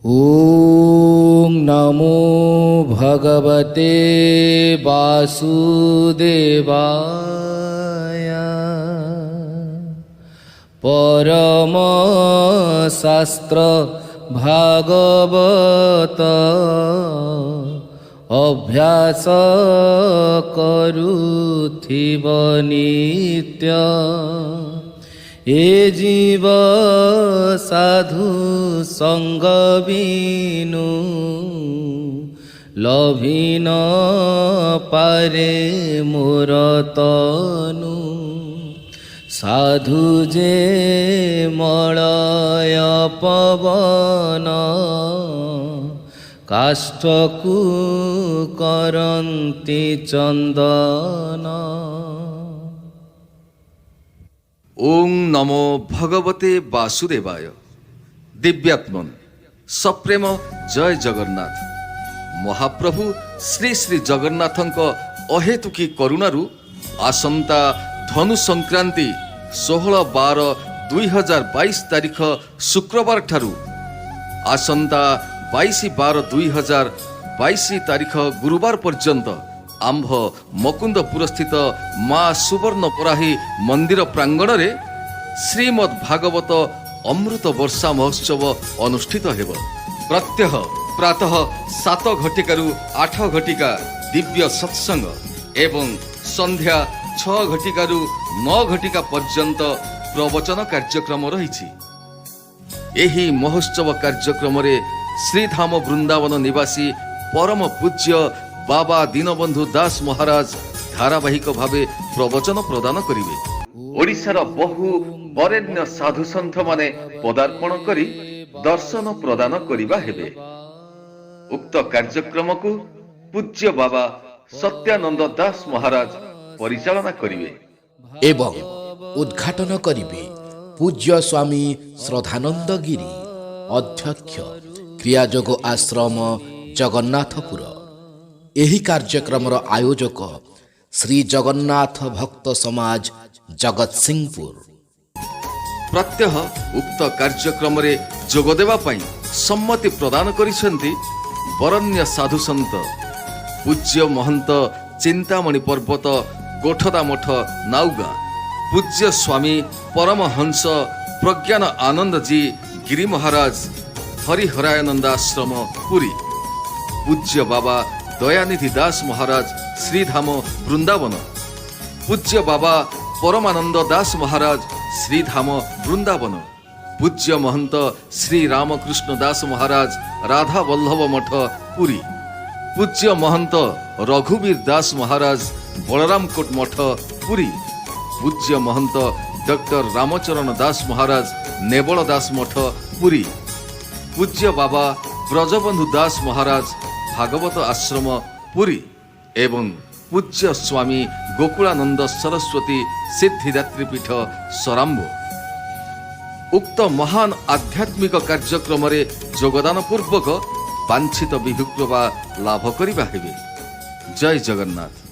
ॐ नमो भगवते वासुदेवाय। परम शास्त्र भागवत अभ्यास करुथिब नित्य। ए जीव साधु संग बिनु लभिन पारे मोर तनु। साधु जे मलय पवन काष्ठकु करन्ति चंदन। ओं नमो भगवते वासुदेवाय। दिव्यात्मन सप्रेम जय जगन्नाथ। महाप्रभु श्री श्री जगन्नाथंक अहेतुकी करुणारू आसंता धनु संक्रांति 16/12/2022 तारीख शुक्रवार ठारू आसंता 22/12/2022 तारीख गुरुवार पर्यंत आंभ मकुंदपुर स्थित माँ सुवर्णपराही मंदिर प्रांगण रे श्रीमद् भागवत अमृत वर्षा महोत्सव अनुष्ठित हेब। प्रत्यह प्रातः 7 घटिकारु 8 घटिका दिव्य सत्संग एवं संध्या 6 घटिकारु 9 घटिका पर्यंत प्रवचन कार्यक्रम रही। एही महोत्सव कार्यक्रम रे श्रीधाम वृंदावन निवासी परम पूज्य बाबा दीनबंधु दास महाराज धारावाहिक भावे प्रवचन प्रदान करिवे। ओडिशार बहु वरेण्य साधु सन्थ माने पदार्पण करी दर्शन प्रदान करिबा हेबे। उक्त कार्यक्रम को पूज्य बाबा सत्यानंद दास महाराज परिचालना करिवे एवं उद्घाटन करिवे पूज्य स्वामी श्रद्धानंद गिरी अध्यक्ष क्रियाजोग आश्रम जगन्नाथपुर। एही कार्यक्रम आयोजक श्री जगन्नाथ भक्त समाज जगतसिंहपुर। प्रत्यह उक्त कार्यक्रम रे जोग देवा पई सम्मति प्रदान करिसेंती वरण्य साधु संत पूज्य महंत चिंतामणि पर्वत गोठदा मठ नाउगा, पूज्य स्वामी परमहंस प्रज्ञान आनंद जी गिरी महाराज हरिहरायनंदाश्रम पुरी, पूज्य बाबा दयानिधि दास महाराज श्रीधाम वृंदावन, पूज्य बाबा परमानंद दास महाराज श्रीधाम वृंदावन, पूज्य महंत श्री रामकृष्ण दास महाराज राधा वल्लभ मठ पुरी, पूज्य महंत रघुवीर दास महाराज बलरामकोट मठ पुरी, पूज्य महंत डॉक्टर रामचरण दास महाराज नेबल दास मठ पुरी, पूज्य बाबा ब्रजबंधु दास महाराज भागवत आश्रम पुरी एवं पूज्य स्वामी गोकुलानंद सरस्वती सिद्धिदात्री पीठ सराम्बो। उक्त महान आध्यात्मिक कार्यक्रम रे योगदान पूर्वक वांछित विभुक्लवा लाभ करिबा हेबे। जय जगन्नाथ।